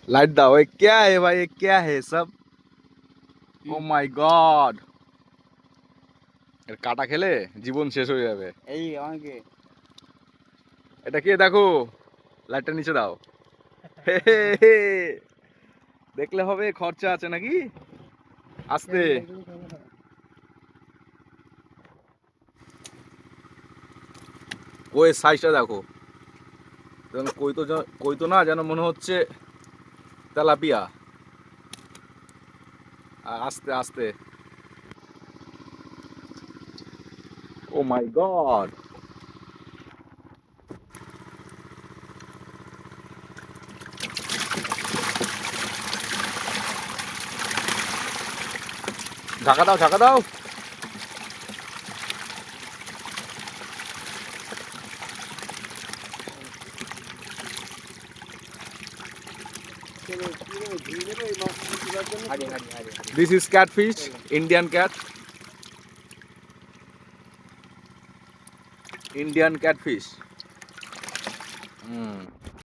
Light दाओ, ये क्या है भाई, ये क्या है सब? ও মাই গড, এর কাটা খেলে জীবন শেষ হয়ে যাবে। এই আমাকে এটা কে দেখো, লাইটটা নিচে দাও। হে হে হে। দেখলে হবে, খরচা আছে নাকি? আস্তে। ওই সাইজটা দেখো, কই তো না, যেন মনে হচ্ছে তেলাপিয়া। আস্তে আস্তে। ও মাই গড। ঢাকা দাও, ঢাকা দাও। This is catfish, Indian cat. Indian catfish.